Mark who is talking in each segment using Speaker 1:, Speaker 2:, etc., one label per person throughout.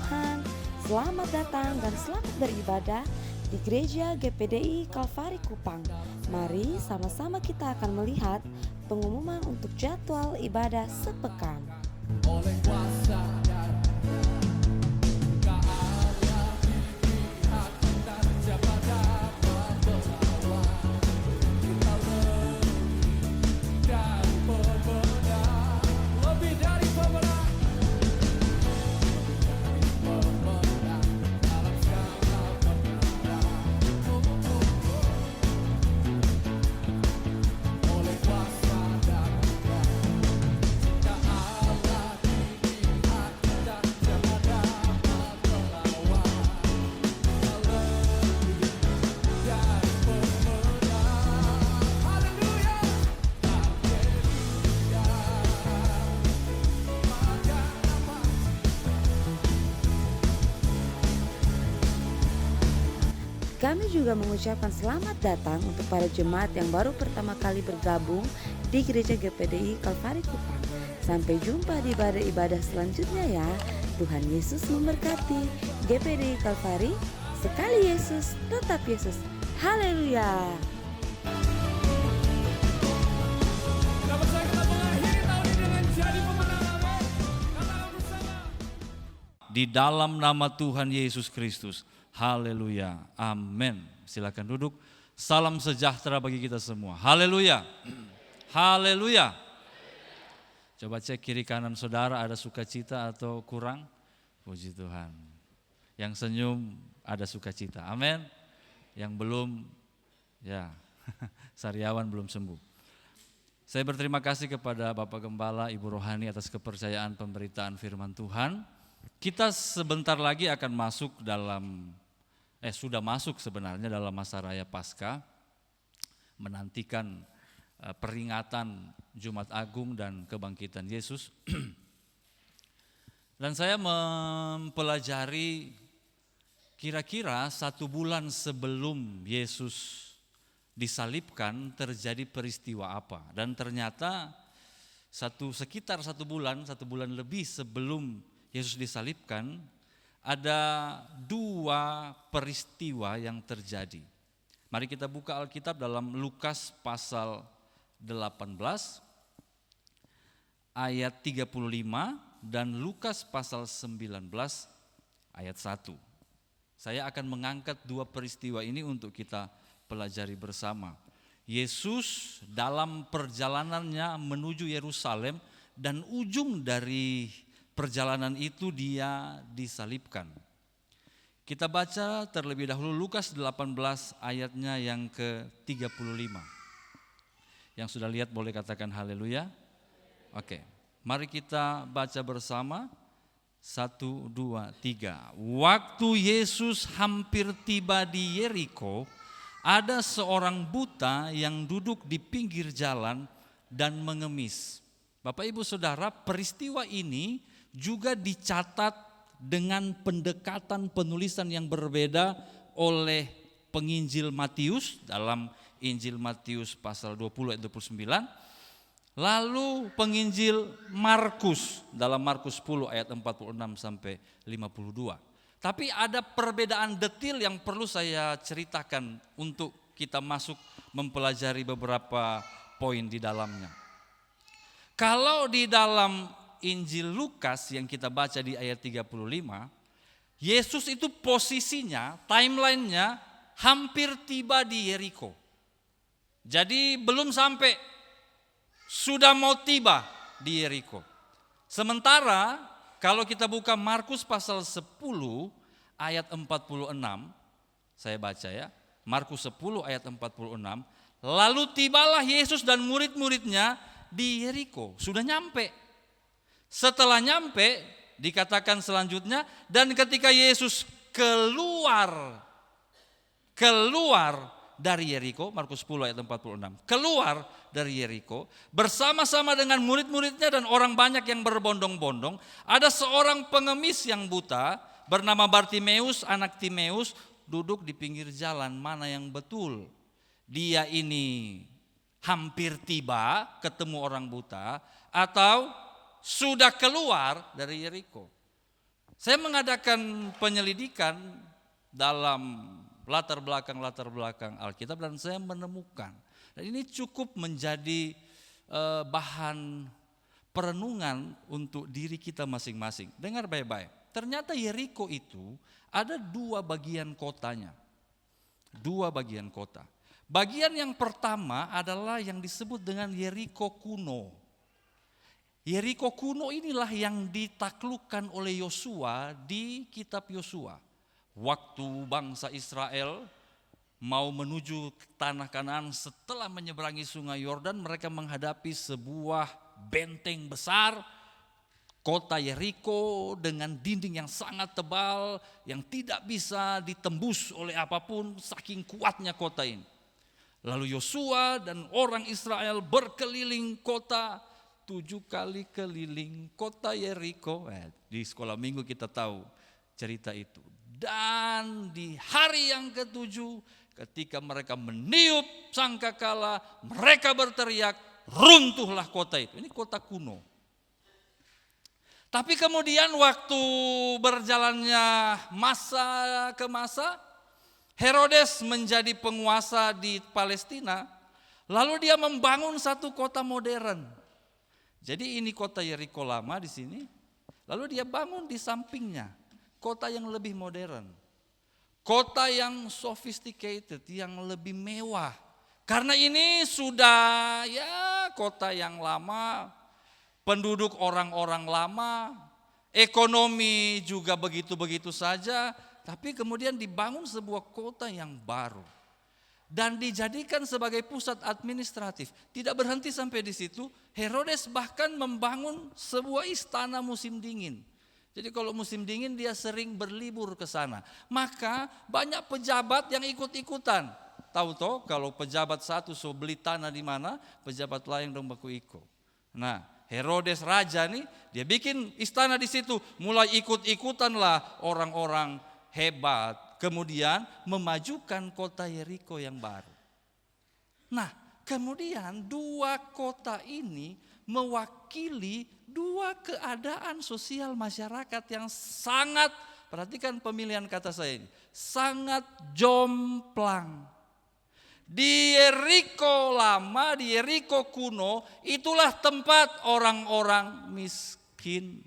Speaker 1: Tuhan, selamat datang dan selamat beribadah di Gereja GPDI Kalvari Kupang. Mari sama-sama kita akan melihat pengumuman untuk jadwal ibadah sepekan.
Speaker 2: Oleh kuasa darah ke Allah dilihat dan siapa dapat melawan. Kita lebih dari pemenang, lebih dari pemenang, pemenang dalam segala perkara. Oleh kuasa darah ke Allah dilihat dan siapa dapat melawan. Kita lebih dari pemenang. Haleluya.
Speaker 1: Kami juga mengucapkan selamat datang untuk para jemaat yang baru pertama kali bergabung di Gereja GPDI Kalvari Kupang. Sampai jumpa di ibadah-ibadah selanjutnya ya. Tuhan Yesus memberkati. GPDI Kalvari, sekali Yesus, tetap Yesus. Haleluya.
Speaker 2: Kita percaya kita mengakhiri tahun ini dengan jadi pemenang. Amin. Katakan bersama. Di dalam nama Tuhan Yesus Kristus. Haleluya. Amin. Silakan duduk. Salam sejahtera bagi kita semua. Haleluya. Haleluya. Coba cek kiri kanan saudara, ada sukacita atau kurang? Puji Tuhan. Yang senyum ada sukacita. Amin. Yang belum, ya sariawan belum sembuh. Saya berterima kasih kepada Bapak Gembala, Ibu Rohani atas kepercayaan pemberitaan firman Tuhan. Kita sebentar lagi akan masuk sudah masuk sebenarnya dalam masa raya Paskah, menantikan peringatan Jumat Agung dan kebangkitan Yesus. Dan saya mempelajari kira-kira 1 bulan sebelum Yesus disalibkan terjadi peristiwa apa. Dan ternyata sekitar 1 bulan lebih sebelum Yesus disalibkan, ada 2 peristiwa yang terjadi. Mari kita buka Alkitab dalam Lukas pasal 18 ayat 35 dan Lukas pasal 19 ayat 1. Saya akan mengangkat 2 peristiwa ini untuk kita pelajari bersama. Yesus dalam perjalanannya menuju Yerusalem dan ujung dari perjalanan itu dia disalibkan. Kita baca terlebih dahulu Lukas 18 ayatnya yang ke-35. Yang sudah lihat boleh katakan haleluya. Oke, mari kita baca bersama. 1, 2, 3. Waktu Yesus hampir tiba di Yeriko, ada seorang buta yang duduk di pinggir jalan dan mengemis. Bapak Ibu Saudara, peristiwa ini juga dicatat dengan pendekatan penulisan yang berbeda oleh penginjil Matius dalam Injil Matius pasal 20 ayat 29, lalu penginjil Markus dalam Markus 10 ayat 46 sampai 52. Tapi ada perbedaan detil yang perlu saya ceritakan untuk kita masuk mempelajari beberapa poin di dalamnya. Kalau di dalam Injil Lukas yang kita baca di ayat 35, Yesus itu posisinya, timelinenya hampir tiba di Yeriko. Jadi belum sampai, sudah mau tiba di Yeriko. Sementara kalau kita buka Markus pasal 10 ayat 46, saya baca ya, Markus 10 ayat 46, lalu tibalah Yesus dan murid-muridnya di Yeriko, sudah nyampe. Setelah nyampe, dikatakan selanjutnya, dan ketika Yesus keluar dari Yeriko, Markus 10 ayat 46, keluar dari Yeriko, bersama-sama dengan murid-muridnya dan orang banyak yang berbondong-bondong, ada seorang pengemis yang buta, bernama Bartimeus, anak Timeus, duduk di pinggir jalan. Mana yang betul? Dia ini hampir tiba ketemu orang buta, atau sudah keluar dari Yeriko? Saya mengadakan penyelidikan dalam latar belakang Alkitab dan saya menemukan, dan ini cukup menjadi bahan perenungan untuk diri kita masing-masing. Dengar baik-baik. Ternyata Yeriko itu ada dua bagian kotanya. Dua bagian kota. Bagian yang pertama adalah yang disebut dengan Yeriko kuno. Yeriko kuno inilah yang ditaklukkan oleh Yosua di kitab Yosua. Waktu bangsa Israel mau menuju tanah Kanaan setelah menyeberangi sungai Yordan, mereka menghadapi sebuah benteng besar, kota Yeriko dengan dinding yang sangat tebal yang tidak bisa ditembus oleh apapun, saking kuatnya kota ini. Lalu Yosua dan orang Israel berkeliling kota, 7 kali keliling kota Yeriko. Di sekolah minggu kita tahu cerita itu. Dan di hari yang ke-7 ketika mereka meniup sangkakala, mereka berteriak, runtuhlah kota itu. Ini kota kuno. Tapi kemudian waktu berjalannya masa ke masa, Herodes menjadi penguasa di Palestina, lalu dia membangun satu kota modern. Jadi ini kota Yeriko lama di sini, lalu dia bangun di sampingnya kota yang lebih modern. Kota yang sophisticated, yang lebih mewah. Karena ini sudah kota yang lama, penduduk orang-orang lama, ekonomi juga begitu-begitu saja. Tapi kemudian dibangun sebuah kota yang baru dan dijadikan sebagai pusat administratif. Tidak berhenti sampai di situ, Herodes bahkan membangun sebuah istana musim dingin. Jadi kalau musim dingin dia sering berlibur ke sana. Maka banyak pejabat yang ikut-ikutan. Tahu kalau pejabat satu so beli tanah di mana, pejabat lain dong baku ikut. Nah, Herodes raja nih, dia bikin istana di situ, mulai ikut-ikutanlah orang-orang hebat, kemudian memajukan kota Yeriko yang baru. Nah, kemudian dua kota ini mewakili dua keadaan sosial masyarakat yang sangat, perhatikan pemilihan kata saya ini, sangat jomplang. Di Yeriko lama, di Yeriko kuno, itulah tempat orang-orang miskin,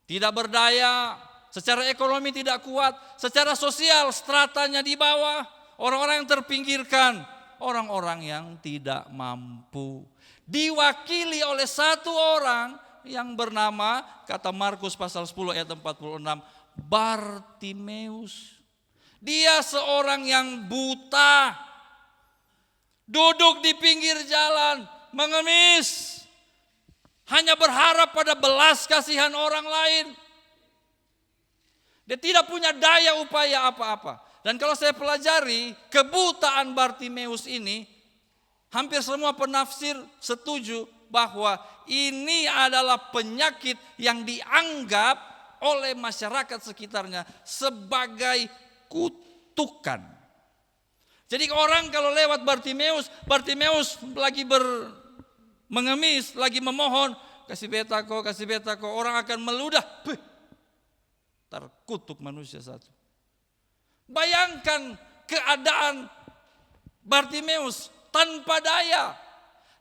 Speaker 2: tidak berdaya, secara ekonomi tidak kuat, secara sosial stratanya di bawah, orang-orang yang terpinggirkan, orang-orang yang tidak mampu. Diwakili oleh satu orang yang bernama, kata Markus pasal 10 ayat 46, Bartimeus. Dia seorang yang buta, duduk di pinggir jalan, mengemis, hanya berharap pada belas kasihan orang lain. Dia tidak punya daya upaya apa-apa. Dan kalau saya pelajari kebutaan Bartimeus ini, hampir semua penafsir setuju bahwa ini adalah penyakit yang dianggap oleh masyarakat sekitarnya sebagai kutukan. Jadi orang kalau lewat Bartimeus lagi mengemis, lagi memohon, kasih betako, orang akan meludah. Terkutuk manusia satu. Bayangkan keadaan Bartimeus tanpa daya.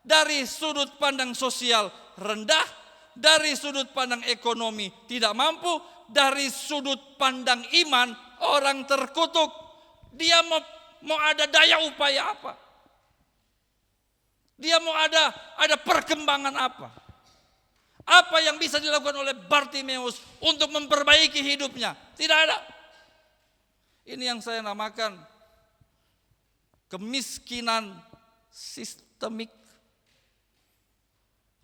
Speaker 2: Dari sudut pandang sosial rendah, dari sudut pandang ekonomi tidak mampu, dari sudut pandang iman orang terkutuk. Dia mau ada daya upaya apa? Dia mau ada perkembangan apa? Apa yang bisa dilakukan oleh Bartimeus untuk memperbaiki hidupnya? Tidak ada. Ini yang saya namakan kemiskinan sistemik,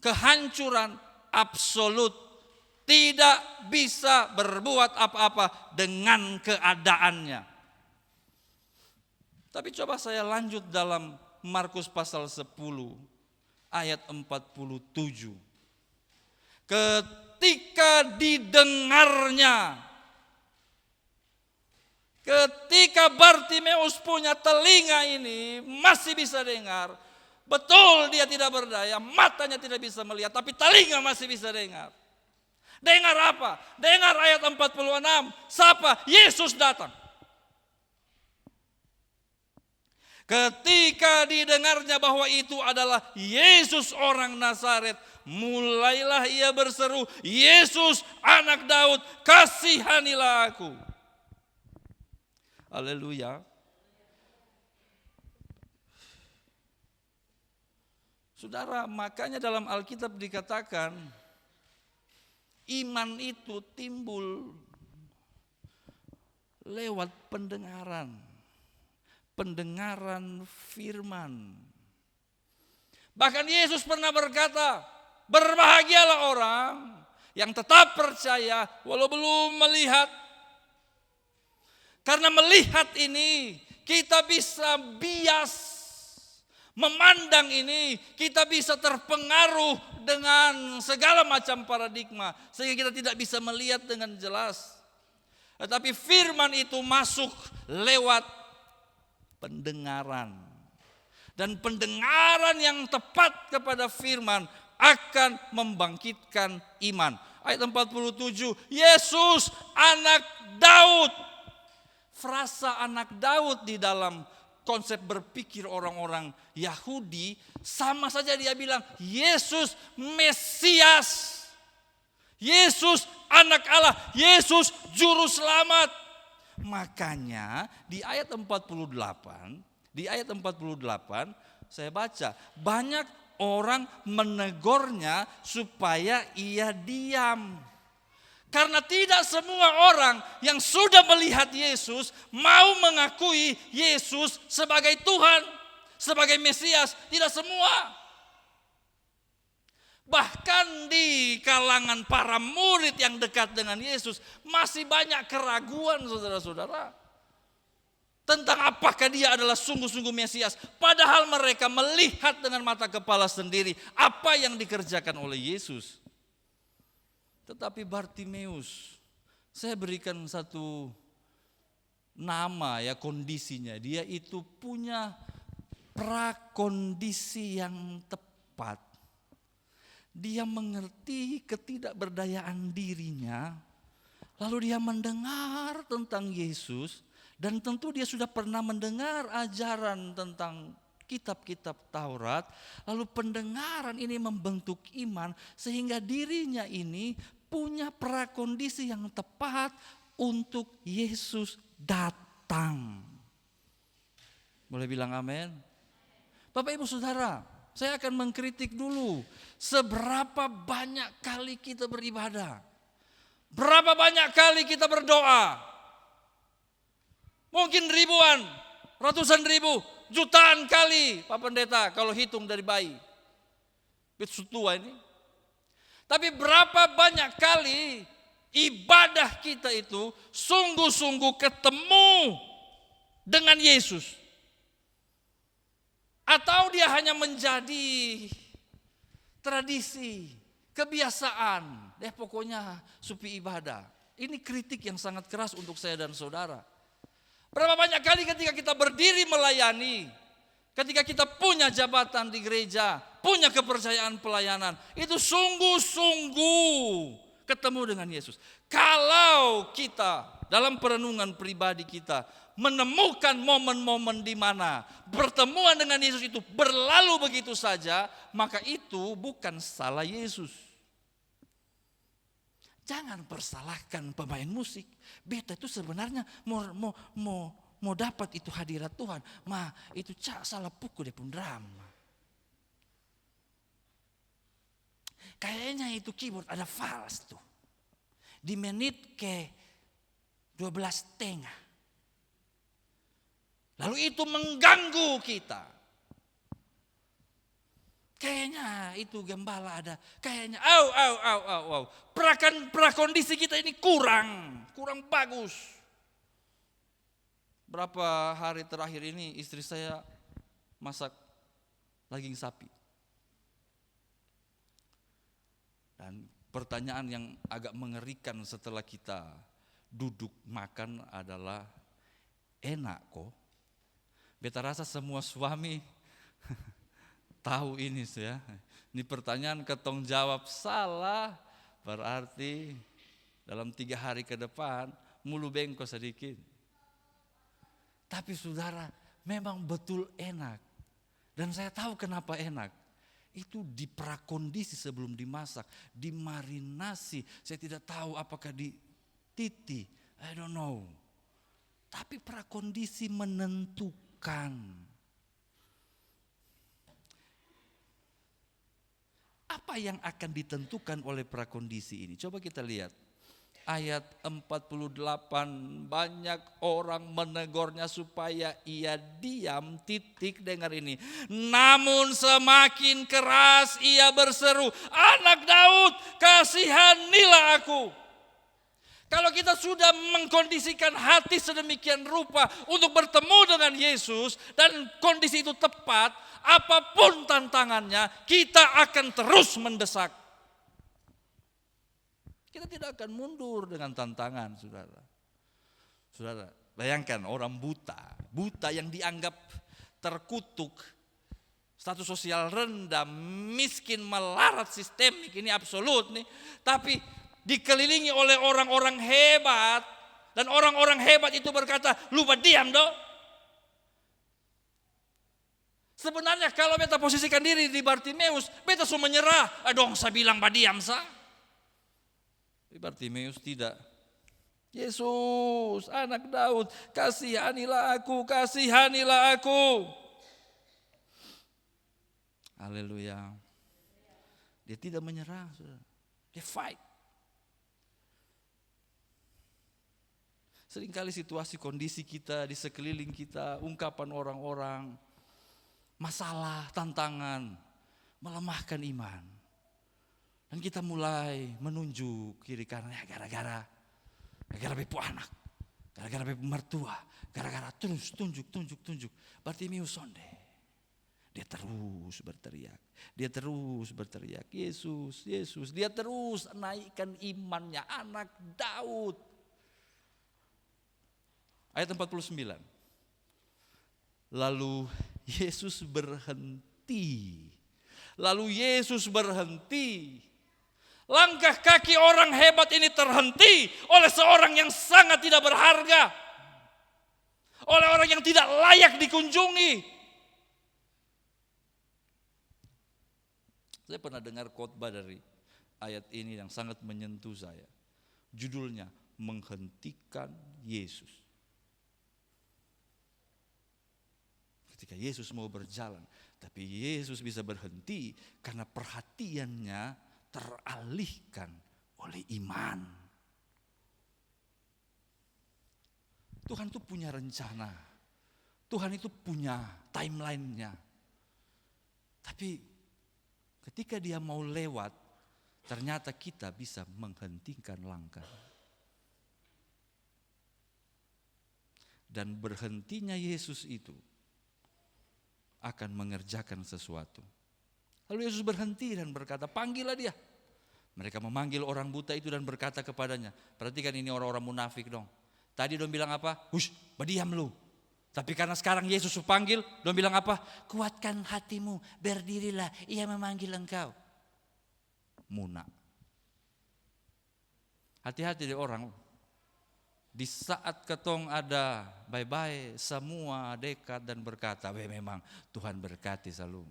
Speaker 2: kehancuran absolut. Tidak bisa berbuat apa-apa dengan keadaannya. Tapi coba saya lanjut dalam Markus pasal 10 ayat 47. Ketika didengarnya, ketika Bartimeus punya telinga ini masih bisa dengar, betul dia tidak berdaya, matanya tidak bisa melihat, tapi telinga masih bisa dengar. Dengar apa? Dengar ayat 46. Siapa? Yesus datang. Ketika didengarnya bahwa itu adalah Yesus orang Nazaret, mulailah ia berseru, Yesus anak Daud, kasihanilah aku. Haleluya. Saudara, makanya dalam Alkitab dikatakan iman itu timbul lewat pendengaran. Pendengaran firman. Bahkan Yesus pernah berkata, berbahagialah orang yang tetap percaya walau belum melihat. Karena melihat ini kita bisa bias, memandang ini kita bisa terpengaruh dengan segala macam paradigma sehingga kita tidak bisa melihat dengan jelas. Tetapi firman itu masuk lewat pendengaran. Dan pendengaran yang tepat kepada firman akan membangkitkan iman. Ayat 47, Yesus anak Daud. Frasa anak Daud di dalam konsep berpikir orang-orang Yahudi sama saja dia bilang Yesus Mesias. Yesus anak Allah, Yesus juru selamat. Makanya di ayat 48 saya baca banyak orang menegurnya supaya ia diam. Karena tidak semua orang yang sudah melihat Yesus mau mengakui Yesus sebagai Tuhan, sebagai Mesias, tidak semua. Bahkan di kalangan para murid yang dekat dengan Yesus masih banyak keraguan saudara-saudara. Tentang apakah dia adalah sungguh-sungguh Mesias. Padahal mereka melihat dengan mata kepala sendiri apa yang dikerjakan oleh Yesus. Tetapi Bartimeus, saya berikan satu nama ya kondisinya. Dia itu punya prakondisi yang tepat. Dia mengerti ketidakberdayaan dirinya, lalu dia mendengar tentang Yesus, dan tentu dia sudah pernah mendengar ajaran tentang kitab-kitab Taurat, lalu pendengaran ini membentuk iman, sehingga dirinya ini punya prakondisi yang tepat untuk Yesus datang. Boleh bilang amin? Bapak Ibu Saudara, saya akan mengkritik dulu seberapa banyak kali kita beribadah. Berapa banyak kali kita berdoa. Mungkin ribuan, ratusan ribu, jutaan kali Pak Pendeta kalau hitung dari bayi. Itu tua ini. Tapi berapa banyak kali ibadah kita itu sungguh-sungguh ketemu dengan Yesus. Atau dia hanya menjadi tradisi, kebiasaan. Pokoknya supi ibadah. Ini kritik yang sangat keras untuk saya dan saudara. Berapa banyak kali ketika kita berdiri melayani, ketika kita punya jabatan di gereja, punya kepercayaan pelayanan, itu sungguh-sungguh ketemu dengan Yesus. Kalau kita dalam perenungan pribadi kita menemukan momen-momen di mana pertemuan dengan Yesus itu berlalu begitu saja, maka itu bukan salah Yesus. Jangan persalahkan pemain musik. Beta itu sebenarnya mau dapat itu hadirat Tuhan, itu salah pukul dia pun drama. Kayaknya itu keyboard ada fals tuh. Di menit ke 12:30. Lalu itu mengganggu kita. Kayaknya itu gembala ada. Kayaknya prakondisi kita ini kurang bagus. Berapa hari terakhir ini istri saya masak daging sapi. Dan pertanyaan yang agak mengerikan setelah kita duduk makan adalah, enak kok? Beta rasa semua suami tahu ini ya. Ini pertanyaan ketong jawab salah. berarti dalam 3 hari ke depan mulu bengkok sedikit. Tapi saudara, memang betul enak. Dan saya tahu kenapa enak. Itu di prakondisi sebelum dimasak, dimarinasi. Saya tidak tahu apakah di titi, I don't know. Tapi prakondisi menentukan. Apa yang akan ditentukan oleh prakondisi ini? Coba kita lihat. Ayat 48, banyak orang menegurnya supaya ia diam, dengar ini. Namun semakin keras ia berseru, anak Daud, kasihanilah aku. Kalau kita sudah mengkondisikan hati sedemikian rupa untuk bertemu dengan Yesus dan kondisi itu tepat, apapun tantangannya, kita akan terus mendesak. Kita tidak akan mundur dengan tantangan, saudara. Saudara, bayangkan orang buta yang dianggap terkutuk, status sosial rendah, miskin, melarat, sistemik, ini absolut nih. Tapi dikelilingi oleh orang-orang hebat, dan orang-orang hebat itu berkata, lupa diam dong. Sebenarnya kalau beta posisikan diri di Bartimeus, beta sudah menyerah. Dong saya bilang diam sah. Bartimeus tidak. Yesus, anak Daud, kasihanilah aku, kasihanilah aku. Haleluya. Dia tidak menyerah, saudara. Dia fight. Seringkali situasi kondisi kita di sekeliling kita, ungkapan orang-orang, masalah, tantangan, melemahkan iman. Dan kita mulai menunjuk kiri kanan, ya gara-gara bepu anak, gara-gara bepu mertua, gara-gara terus tunjuk. Bartimeus sonde. Dia terus berteriak, Yesus, Yesus. Dia terus naikkan imannya, anak Daud. Ayat 49. Lalu Yesus berhenti. Langkah kaki orang hebat ini terhenti oleh seorang yang sangat tidak berharga. Oleh orang yang tidak layak dikunjungi. Saya pernah dengar khotbah dari ayat ini yang sangat menyentuh saya. Judulnya, menghentikan Yesus. Ketika Yesus mau berjalan, tapi Yesus bisa berhenti karena perhatiannya teralihkan oleh iman. Tuhan itu punya rencana. Tuhan itu punya timeline-nya. Tapi ketika dia mau lewat, ternyata kita bisa menghentikan langkah. Dan berhentinya Yesus itu akan mengerjakan sesuatu. Lalu Yesus berhenti dan berkata, panggillah dia. Mereka memanggil orang buta itu dan berkata kepadanya, perhatikan ini orang-orang munafik dong. Tadi dong bilang apa? Hush, berdiam lu. Tapi karena sekarang Yesus panggil, dong bilang apa? Kuatkan hatimu, berdirilah, ia memanggil engkau. Muna. Hati-hati deh orang. Di saat ketong ada bye-bye, semua dekat dan berkata, memang Tuhan berkati selalu.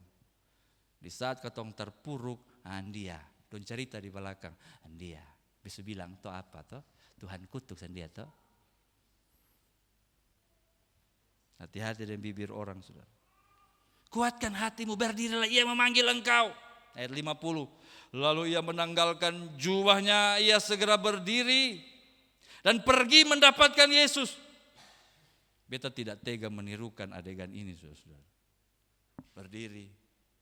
Speaker 2: Di saat ketong terpuruk, dia, don cerita di belakang, dia bisa bilang, toh apa toh? Tuhan kutuk dia toh. Hati-hati dengan bibir orang, saudara. Kuatkan hatimu, berdirilah, ia memanggil engkau. Ayat 50. Lalu ia menanggalkan jubahnya, ia segera berdiri dan pergi mendapatkan Yesus. Beta tidak tega menirukan adegan ini, saudara. Berdiri,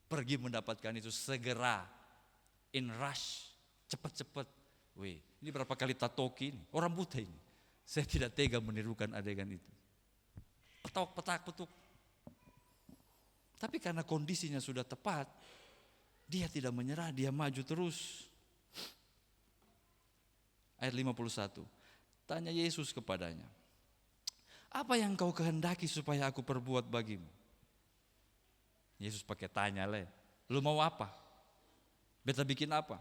Speaker 2: pergi mendapatkan itu segera, in rush, cepat-cepat. Wih, ini berapa kali tatoki ini, orang buta ini. Saya tidak tega menirukan adegan itu. Petuk. Tapi karena kondisinya sudah tepat, dia tidak menyerah, dia maju terus. Ayat 51. Tanya Yesus kepadanya, apa yang kau kehendaki supaya aku perbuat bagimu? Yesus pakai tanya, lu mau apa? Beta bikin apa?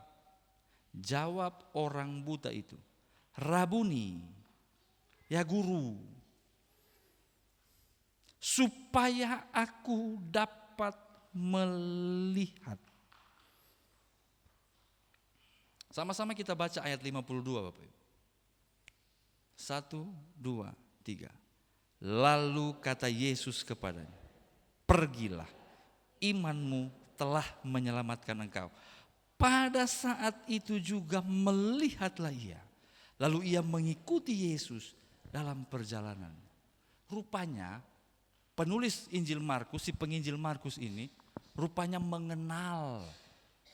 Speaker 2: Jawab orang buta itu, Rabuni, ya guru, supaya aku dapat melihat. Sama-sama kita baca ayat 52 Bapak Ibu. 1, 2, 3. Lalu kata Yesus kepadanya, pergilah, imanmu telah menyelamatkan engkau. Pada saat itu juga melihatlah ia. Lalu ia mengikuti Yesus dalam perjalanan. Rupanya penulis Injil Markus, si penginjil Markus ini rupanya mengenal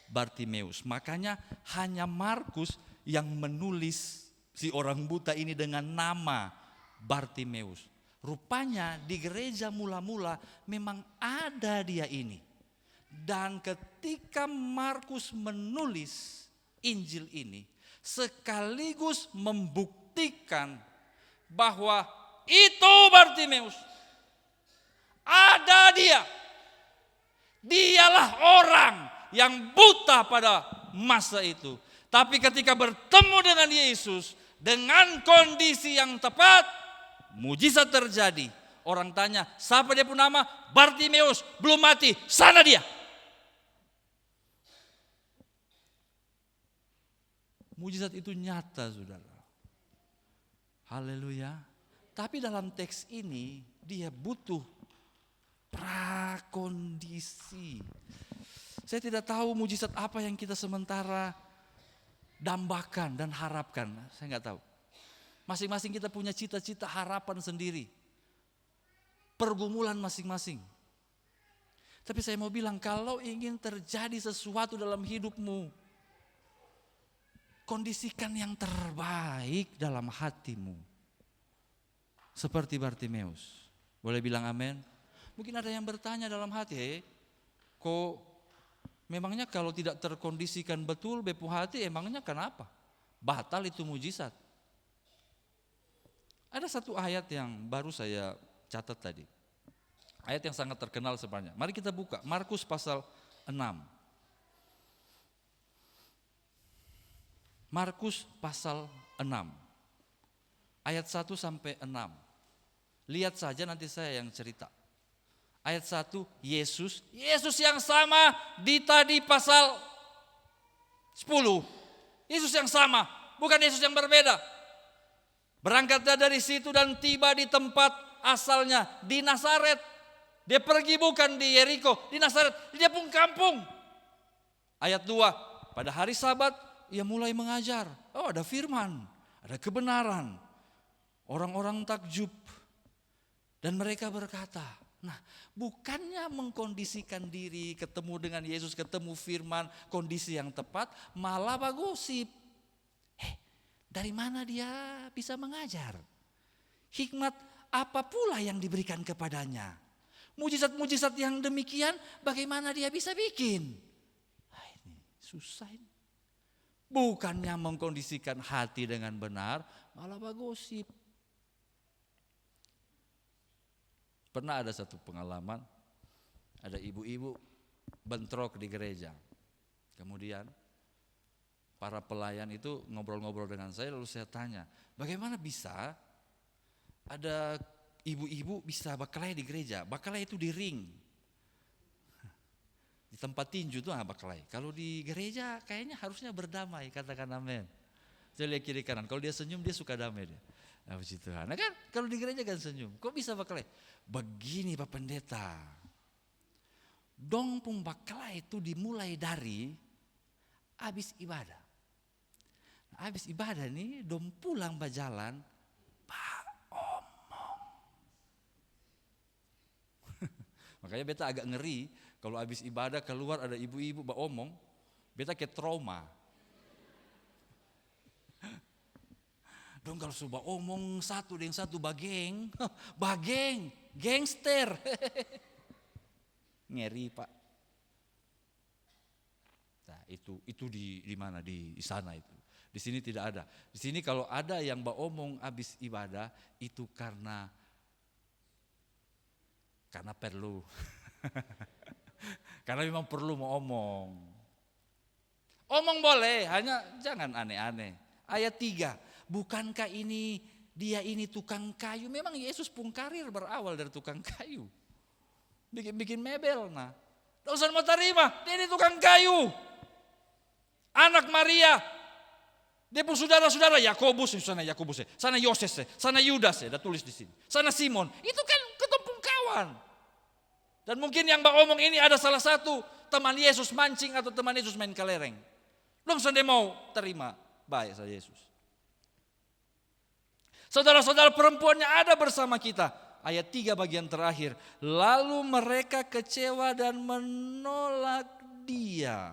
Speaker 2: Bartimeus. Makanya hanya Markus yang menulis si orang buta ini dengan nama Bartimeus. Rupanya di gereja mula-mula memang ada dia ini. Dan ketika Markus menulis Injil ini, sekaligus membuktikan bahwa itu Bartimeus. Ada dia. Dialah orang yang buta pada masa itu. Tapi ketika bertemu dengan Yesus, dengan kondisi yang tepat, mujizat terjadi. Orang tanya, siapa dia pun nama? Bartimeus, belum mati, sana dia. Mujizat itu nyata, saudara. Haleluya. Tapi dalam teks ini, dia butuh prakondisi. Saya tidak tahu mujizat apa yang kita sementara dambakan dan harapkan. Saya nggak tahu. Masing-masing kita punya cita-cita harapan sendiri. Pergumulan masing-masing. Tapi saya mau bilang, kalau ingin terjadi sesuatu dalam hidupmu, kondisikan yang terbaik dalam hatimu. Seperti Bartimeus. Boleh bilang amin? Mungkin ada yang bertanya dalam hati, kok memangnya kalau tidak terkondisikan betul bepu hati, emangnya kenapa? Batal itu mujizat. Ada satu ayat yang baru saya catat tadi. Ayat yang sangat terkenal sebenarnya. Mari kita buka Markus pasal 6. Markus pasal 6. Ayat 1 sampai 6. Lihat saja nanti saya yang cerita. Ayat 1, Yesus yang sama di tadi pasal 10. Yesus yang sama, bukan Yesus yang berbeda. Berangkatlah dari situ dan tiba di tempat asalnya, di Nazaret. Dia pergi bukan di Yeriko, di Nazaret. Dia pun kampung. Ayat 2, pada hari Sabat ia mulai mengajar. Oh, ada firman, ada kebenaran. Orang-orang takjub. Dan mereka berkata, nah, bukannya mengkondisikan diri, ketemu dengan Yesus, ketemu firman, kondisi yang tepat, malah bagosip. Dari mana dia bisa mengajar? Hikmat apa pula yang diberikan kepadanya? Mujizat-mujizat yang demikian bagaimana dia bisa bikin? Ini susah ini. Bukannya mengkondisikan hati dengan benar, malah bagosip. Pernah ada satu pengalaman, ada ibu-ibu bentrok di gereja. Kemudian para pelayan itu ngobrol-ngobrol dengan saya, lalu saya tanya, bagaimana bisa ada ibu-ibu bisa berkelahi di gereja? Berkelahi itu di ring, di tempat tinju itu berkelahi. Kalau di gereja kayaknya harusnya berdamai, katakan amin. Saya lihat kiri kanan, kalau dia senyum dia suka damai dia. Nah, puji Tuhan. Nah kan kalau di gereja kan senyum, kok bisa berkelahi? Begini Pak Pendeta, dong pun berkelahi itu dimulai dari habis ibadah. Habis ibadah nih, dong pulang berjalan, Pak omong. Makanya beta agak ngeri, kalau habis ibadah keluar ada ibu-ibu Pak omong, beta kayak trauma. Dong kalau sudah omong satu dengan satu bageng, gangster. Ngeri Pak. Nah itu di mana di sana itu. Di sini tidak ada. Di sini kalau ada yang omong habis ibadah itu karena perlu. Karena memang perlu mau omong. Omong boleh, hanya jangan aneh-aneh. Ayat 3, bukankah dia ini tukang kayu? Memang Yesus pun karir berawal dari tukang kayu. Bikin mebel. Nah, tak usah mau terima, dia ini tukang kayu. Anak Maria, dia pun saudara-saudara Yakobus, sana Yoses, sana Yudas, dah tulis di sini. Sana Simon, itu kan ketumpung kawan. Dan mungkin yang mbak omong ini ada salah satu teman Yesus mancing atau teman Yesus main kelereng. Belum dia mau terima baik saya Yesus. Saudara-saudara perempuannya ada bersama kita. Ayat 3 bagian terakhir. Lalu mereka kecewa dan menolak dia.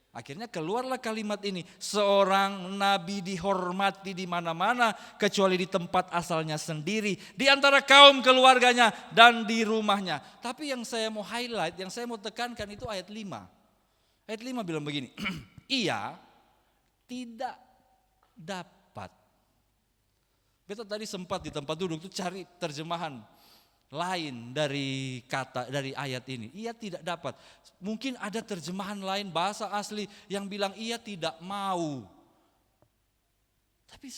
Speaker 2: Akhirnya keluarlah kalimat ini, seorang nabi dihormati di mana-mana kecuali di tempat asalnya sendiri, di antara kaum keluarganya dan di rumahnya. Tapi yang saya mau highlight, yang saya mau tekankan itu ayat 5. Ayat 5 bilang begini, ia tidak dapat. Beta tadi sempat di tempat duduk tuh cari terjemahan lain dari ayat ini. Ia tidak dapat. Mungkin ada terjemahan lain bahasa asli yang bilang ia tidak mau. Tapi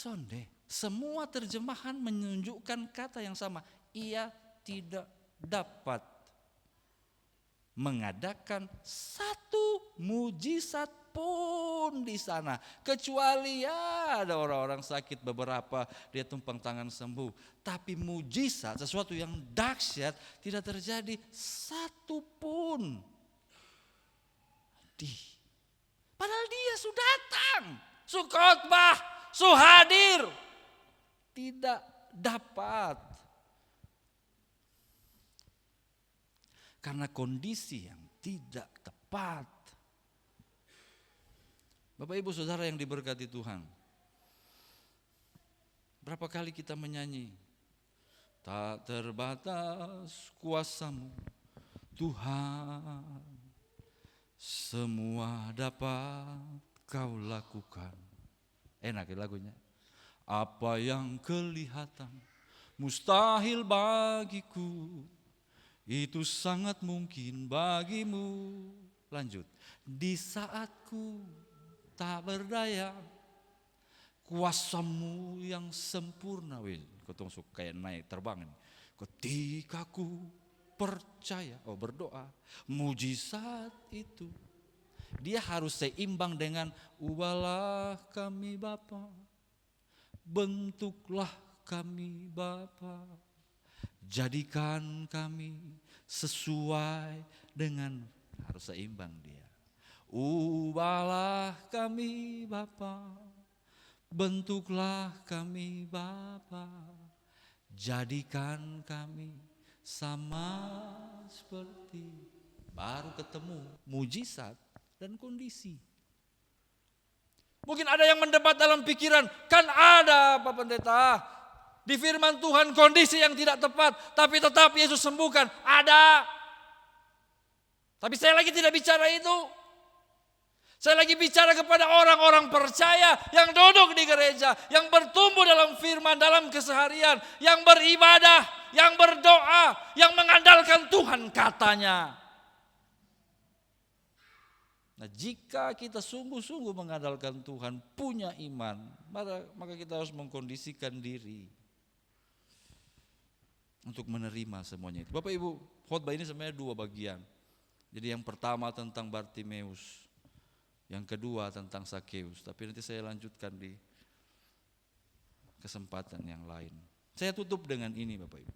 Speaker 2: semua terjemahan menunjukkan kata yang sama. Ia tidak dapat mengadakan satu mujizat pun di sana, kecuali ada orang-orang sakit beberapa dia tumpang tangan sembuh, tapi mujizat sesuatu yang dahsyat tidak terjadi satu pun. Padahal dia sudah datang, su khotbah, su hadir, tidak dapat karena kondisi yang tidak tepat. Bapak Ibu Saudara yang diberkati Tuhan, berapa kali kita menyanyi, tak terbatas kuasamu Tuhan, semua dapat kau lakukan. Enak ya lagunya. Apa yang kelihatan mustahil bagiku, itu sangat mungkin bagimu. Lanjut, di saatku tak berdaya, kuasamu yang sempurna. Kau suka kayak naik terbang. Ketika ku percaya, berdoa, mujizat itu. Dia harus seimbang dengan ubahlah kami Bapa, bentuklah kami Bapa, jadikan kami sesuai dengan, harus seimbang dia. Ubahlah kami Bapa, bentuklah kami Bapa, jadikan kami sama seperti, baru ketemu mujizat dan kondisi. Mungkin ada yang mendebat dalam pikiran, kan ada Pak Pendeta, di firman Tuhan kondisi yang tidak tepat, tapi tetap Yesus sembuhkan, ada. Tapi saya lagi tidak bicara itu. Saya lagi bicara kepada orang-orang percaya yang duduk di gereja, yang bertumbuh dalam firman, dalam keseharian, yang beribadah, yang berdoa, yang mengandalkan Tuhan katanya. Nah, jika kita sungguh-sungguh mengandalkan Tuhan, punya iman, maka kita harus mengkondisikan diri untuk menerima semuanya itu. Bapak Ibu, khotbah ini sebenarnya 2 bagian. Jadi yang pertama tentang Bartimeus, yang kedua tentang Sakeus, tapi nanti saya lanjutkan di kesempatan yang lain. Saya tutup dengan ini Bapak Ibu.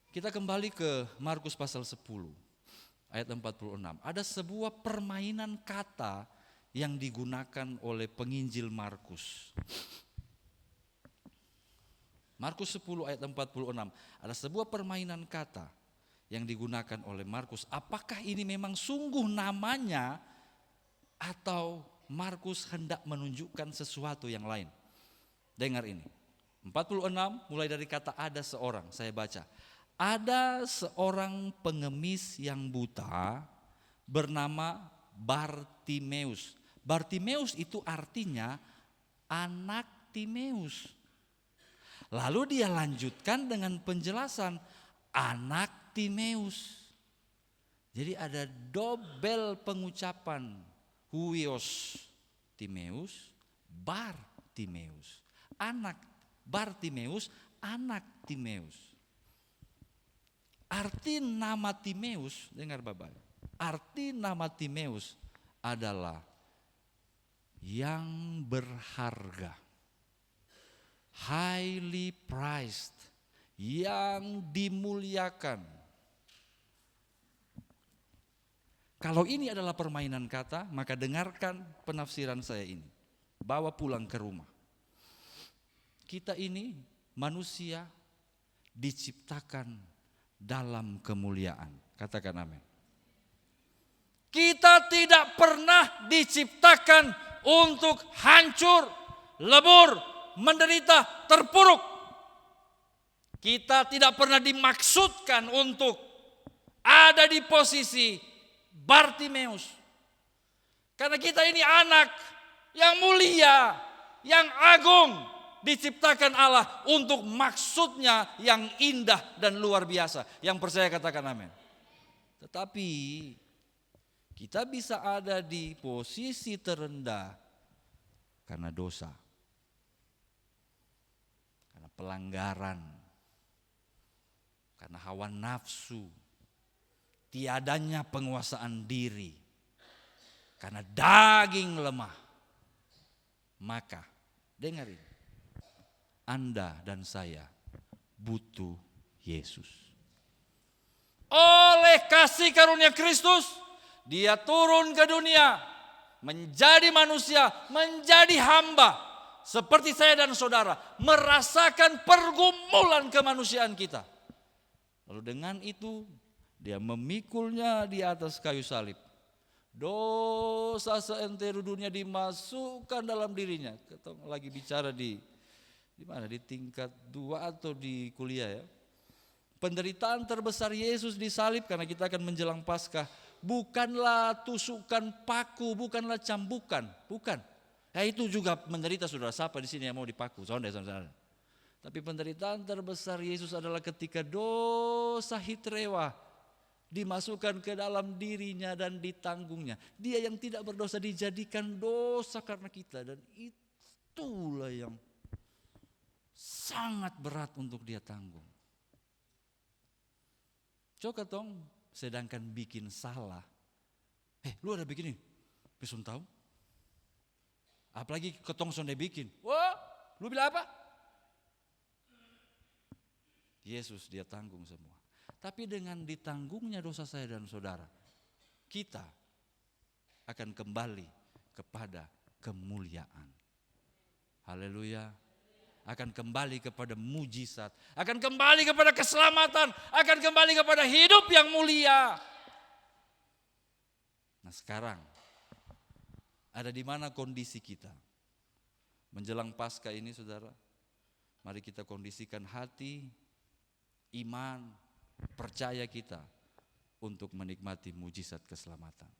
Speaker 2: Kita kembali ke Markus pasal 10 ayat 46. Ada sebuah permainan kata yang digunakan oleh penginjil Markus. Markus 10 ayat 46. Ada sebuah permainan kata yang digunakan oleh Markus. Apakah ini memang sungguh namanya atau Markus hendak menunjukkan sesuatu yang lain? Dengar ini. 46 mulai dari kata ada seorang, saya baca. Ada seorang pengemis yang buta bernama Bartimeus. Bartimeus itu artinya anak Timeus. Lalu dia lanjutkan dengan penjelasan anak Timeus. Jadi ada double pengucapan Huios Timeus, Bartimeus. Anak Bartimeus, anak Timeus. Arti nama Timeus, dengar Bapak. Arti nama Timeus adalah yang berharga. Highly prized, yang dimuliakan. Kalau ini adalah permainan kata, maka dengarkan penafsiran saya ini. Bawa pulang ke rumah. Kita ini manusia diciptakan dalam kemuliaan. Katakan amin. Kita tidak pernah diciptakan untuk hancur, lebur, menderita, terpuruk. Kita tidak pernah dimaksudkan untuk ada di posisi Bartimeus. Karena kita ini anak yang mulia, yang agung, diciptakan Allah untuk maksudnya yang indah dan luar biasa. Yang percaya katakan amin. Tetapi kita bisa ada di posisi terendah karena dosa, karena pelanggaran, karena hawa nafsu, tiadanya penguasaan diri, karena daging lemah. Maka dengarin, Anda dan saya butuh Yesus. Oleh kasih karunia Kristus, Dia turun ke dunia, menjadi manusia, menjadi hamba, seperti saya dan saudara, merasakan pergumulan kemanusiaan kita. Lalu dengan itu Dia memikulnya di atas kayu salib. Dosa seantero dunia dimasukkan dalam dirinya. Kita lagi bicara di mana? Di tingkat 2 atau di kuliah ya. Penderitaan terbesar Yesus disalib karena kita akan menjelang Paskah. Bukanlah tusukan paku, bukanlah cambukan, bukan. Ya itu juga menderita saudara. Siapa di sini yang mau dipaku? Saudara. Tapi penderitaan terbesar Yesus adalah ketika dosa hitrewa dimasukkan ke dalam dirinya dan ditanggungnya. Dia yang tidak berdosa dijadikan dosa karena kita, dan itulah yang sangat berat untuk Dia tanggung. Coba tong, sedangkan bikin salah. Lu ada bikin ini? Bisun tahu? Apalagi ketong sonde bikin. Wah, lu bilang apa? Yesus Dia tanggung semua. Tapi dengan ditanggungnya dosa saya dan saudara, kita akan kembali kepada kemuliaan. Haleluya. Akan kembali kepada mujizat, akan kembali kepada keselamatan, akan kembali kepada hidup yang mulia. Nah sekarang, ada di mana kondisi kita? Menjelang Paskah ini saudara, mari kita kondisikan hati, iman, percaya kita untuk menikmati mujizat keselamatan.